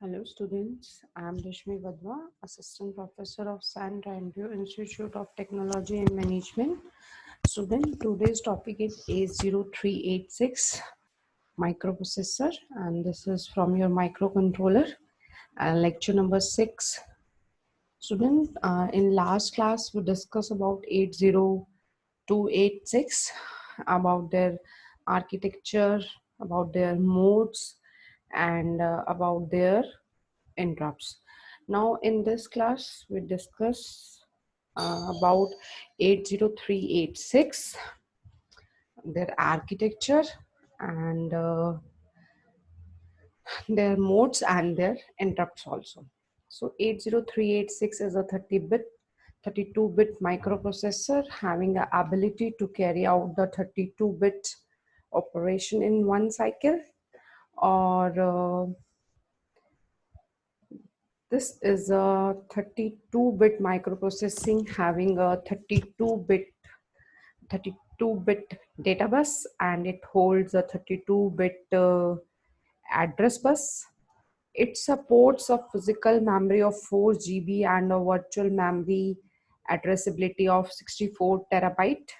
Hello students, I am Rishmi Vadwa, Assistant Professor of San Andrew Institute of Technology and Management. Student, today's topic is A0386 microprocessor, and this is from your microcontroller, lecture number 6. Student, in last class we discussed about 80286, about their architecture, about their modes, and about their interrupts. Now in this class we discuss about 80386, their architecture, and their modes and their interrupts also. So 80386 is a 32-bit microprocessor having the ability to carry out the 32-bit operation in one cycle, or this is a 32-bit microprocessing having a 32-bit data bus, and it holds a 32-bit address bus. It supports a physical memory of 4 GB and a virtual memory addressability of 64 terabyte.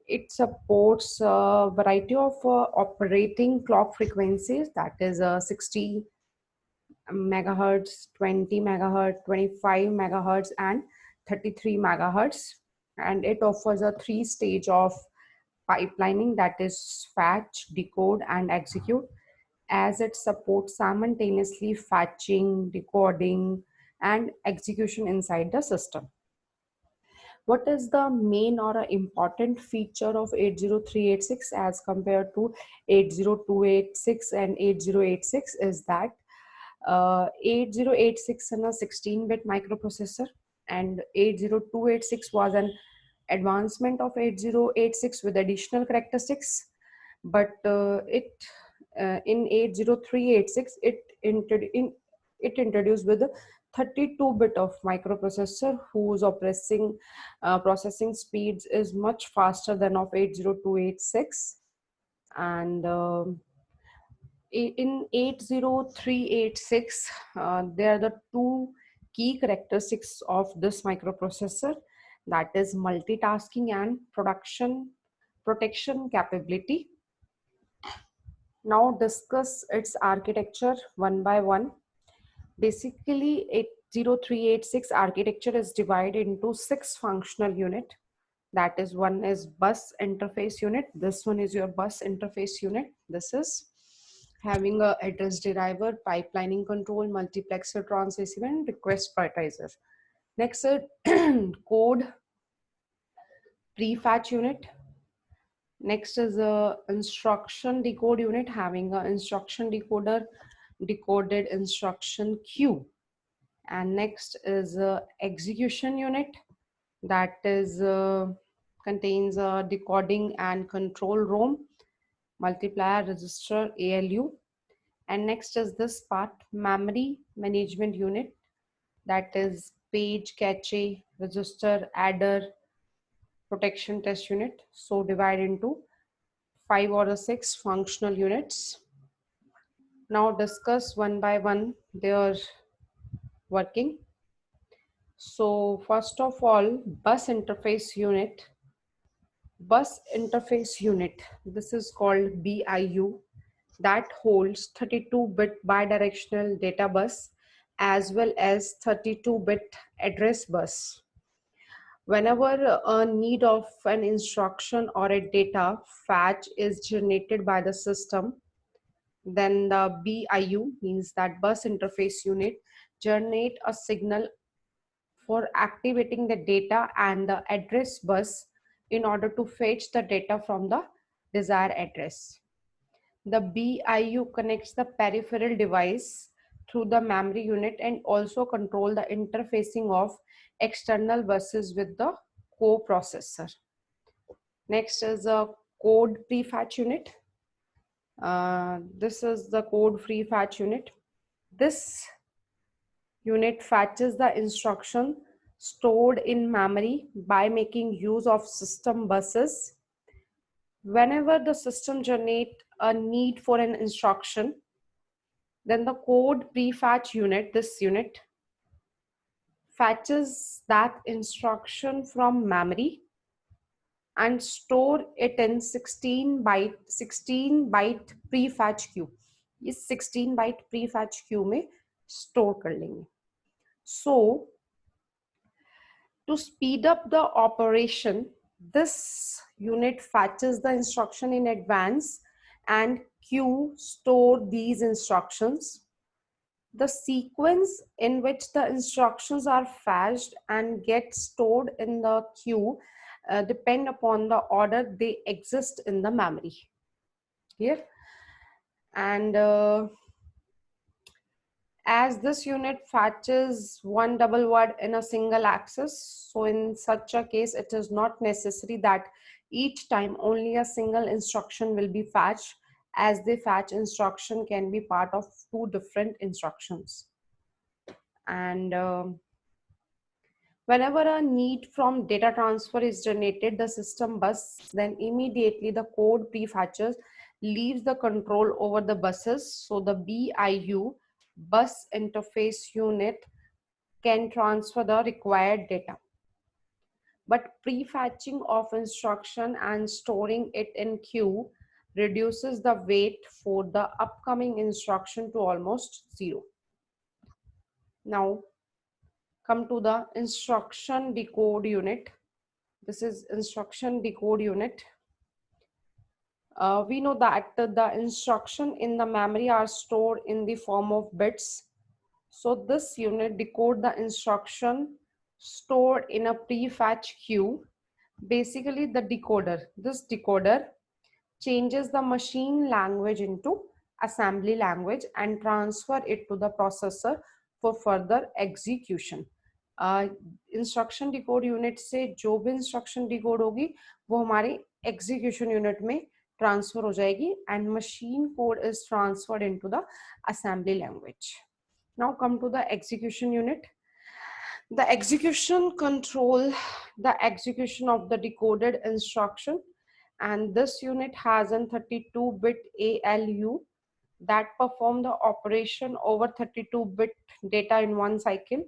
It supports a variety of operating clock frequencies, that is 60 megahertz, 20 megahertz, 25 megahertz, and 33 megahertz. And it offers a 3-stage of pipelining, that is fetch, decode, and execute, as it supports simultaneously fetching, decoding, and execution inside the system. What is the main or a important feature of 80386 as compared to 80286 and 8086 is that 8086 is a 16-bit microprocessor, and 80286 was an advancement of 8086 with additional characteristics. But in 80386 it introduced with a 32-bit of microprocessor whose processing speeds is much faster than of 80286. And in 80386 there are the two key characteristics of this microprocessor, that is multitasking and protection capability. Now discuss its architecture one by one. Basically 80386 architecture is divided into 6 functional unit. That is, one is bus interface unit. This one is your bus interface unit. This is having a address deriver, pipelining control, multiplexer, transceiver, and request prioritizer. Next is code prefetch unit. Next is a instruction decode unit having a instruction decoder, decoded instruction queue. And next is a execution unit, that is contains a decoding and control ROM, multiplier, register, ALU. And next is this part, memory management unit, that is page, cache, register, adder, protection test unit. So divide into 5 or 6 functional units. Now discuss one by one their working. So first of all, bus interface unit. This is called BIU, that holds 32-bit bidirectional data bus as well as 32-bit address bus. Whenever a need of an instruction or a data fetch is generated by the system, then the BIU, means that bus interface unit, generate a signal for activating the data and the address bus in order to fetch the data from the desired address. The BIU connects the peripheral device through the memory unit and also control the interfacing of external buses with the coprocessor. Next is a code prefetch unit. This is the code prefetch unit. This unit fetches the instruction stored in memory by making use of system buses. Whenever the system generates a need for an instruction, Then the code prefetch unit, this unit fetches that instruction from memory and store it in 16 byte prefetch queue. इस 16 byte prefetch queue में store कर लेंगे. So to speed up the operation, this unit fetches the instruction in advance and queue store these instructions. The sequence in which the instructions are fetched and get stored in the queue depend upon the order they exist in the memory. Here, and as this unit fetches one double word in a single access, so in such a case it is not necessary that each time only a single instruction will be fetched, as the fetch instruction can be part of two different instructions. And whenever a need from data transfer is generated, the system bus, then immediately the code prefetches leaves the control over the buses. So the BIU, bus interface unit, can transfer the required data. But prefetching of instruction and storing it in queue reduces the wait for the upcoming instruction to almost zero. Now come to the instruction decode unit. This is instruction decode unit. We know that the instruction in the memory are stored in the form of bits. So this unit decode the instruction stored in a prefetch queue. Basically the decoder, this decoder changes the machine language into assembly language and transfer it to the processor for further execution. Instruction decode unit से जो भी instruction decode होगी वो हमारे execution unit में transfer हो जाएगी and machine code is transferred into the assembly language. Now come to the execution unit. The execution control the execution of the decoded instruction, and this unit has a 32-bit ALU that perform the operation over 32-bit data in one cycle.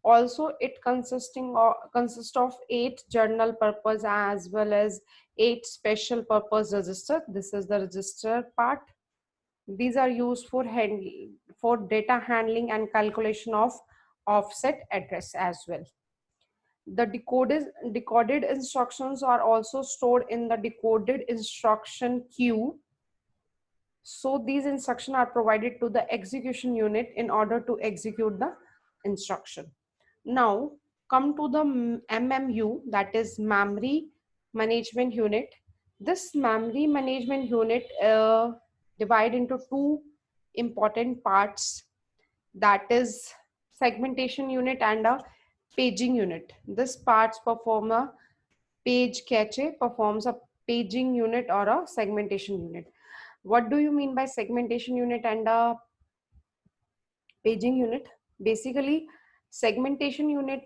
Also, it consists of 8 general purpose as well as 8 special purpose register. This is the register part. These are used for data handling and calculation of offset address as well. The decoded instructions are also stored in the decoded instruction queue. So these instructions are provided to the execution unit in order to execute the instruction. Now come to the MMU, that is memory management unit. This memory management unit divide into two important parts, that is segmentation unit and a paging unit. This parts perform a page cache, performs a paging unit or a segmentation unit. What do you mean by segmentation unit and a paging unit? Basically, segmentation unit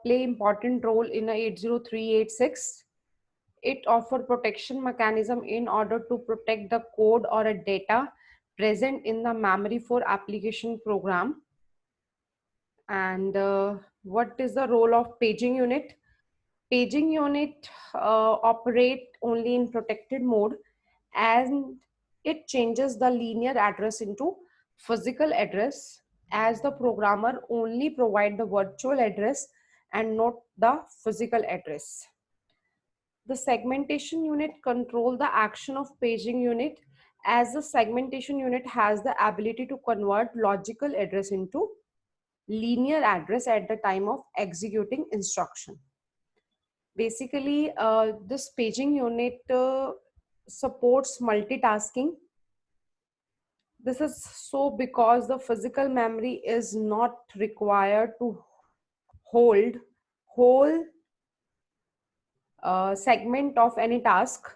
play important role in a 80386. It offer protection mechanism in order to protect the code or a data present in the memory for application program. And what is the role of paging unit? Paging unit operate only in protected mode, and it changes the linear address into physical address, as the programmer only provide the virtual address and not the physical address. The segmentation unit control the action of paging unit, as the segmentation unit has the ability to convert logical address into linear address at the time of executing instruction. Basically, this paging unit supports multitasking. This is so because the physical memory is not required to hold whole segment of any task,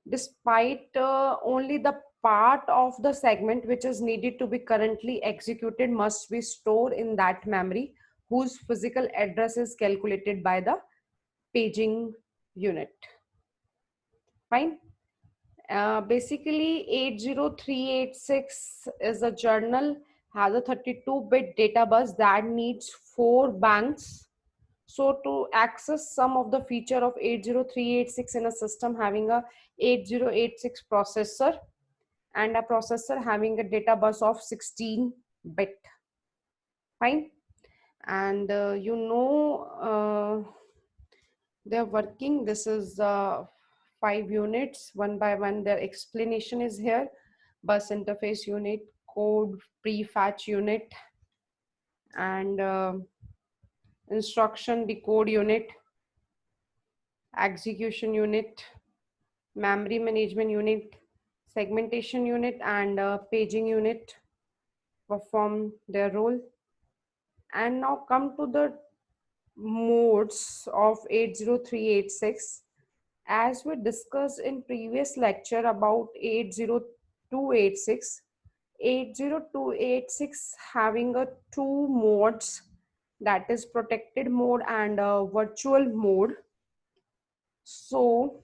despite only the part of the segment which is needed to be currently executed must be stored in that memory whose physical address is calculated by the paging unit. Fine. Basically, 80386 is a journal, has a 32-bit data bus that needs 4 banks. So to access some of the feature of 80386 in a system having a 8086 processor and a processor having a data bus of 16-bit. Fine. And they're working. This is 5 units, one by one. Their explanation is here. Bus interface unit, code prefetch unit, and instruction decode unit, execution unit, memory management unit, segmentation unit, and paging unit perform their role. And now come to the modes of 80386. As we discussed in previous lecture about 80286, 80286 having a two modes, that is protected mode and virtual mode. So,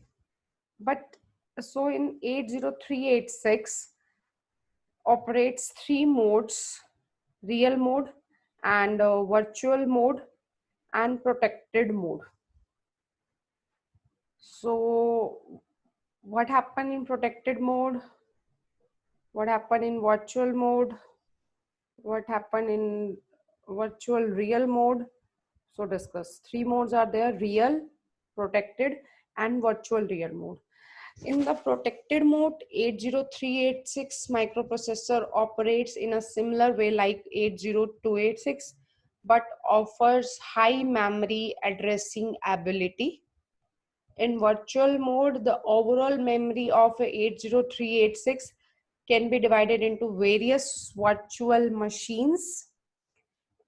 but so in 80386 operates three modes: real mode and virtual mode and protected mode. So what happened in protected mode, what happened in virtual mode, what happened in virtual real mode? So discuss. Three modes are there: real, protected, and virtual real mode. In the protected mode, 80386 microprocessor operates in a similar way like 80286, but offers high memory addressing ability. In virtual mode, the overall memory of a 80386 can be divided into various virtual machines,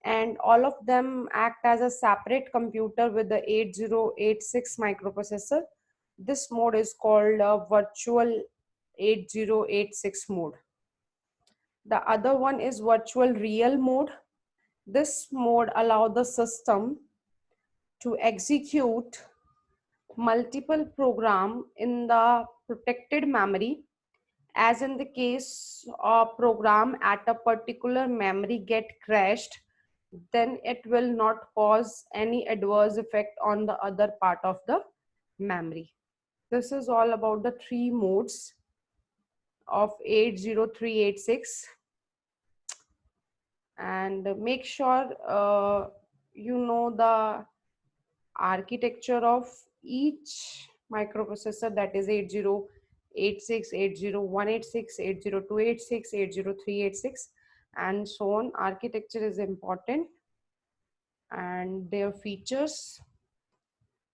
and all of them act as a separate computer with the 8086 microprocessor. This mode is called a virtual 8086 mode. The other one is virtual real mode. This mode allows the system to execute multiple program in the protected memory. As in the case of program at a particular memory get crashed, then it will not cause any adverse effect on the other part of the memory. This is all about the three modes of 80386. And make sure you know the architecture of each microprocessor, that is 8086, 80186, 80286, 80386, and so on. Architecture is important and their features.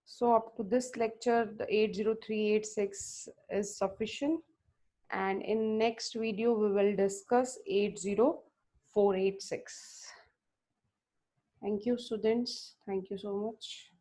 So up to this lecture, the 80386 is sufficient, and in next video we will discuss 80486. Thank you, students. Thank you so much.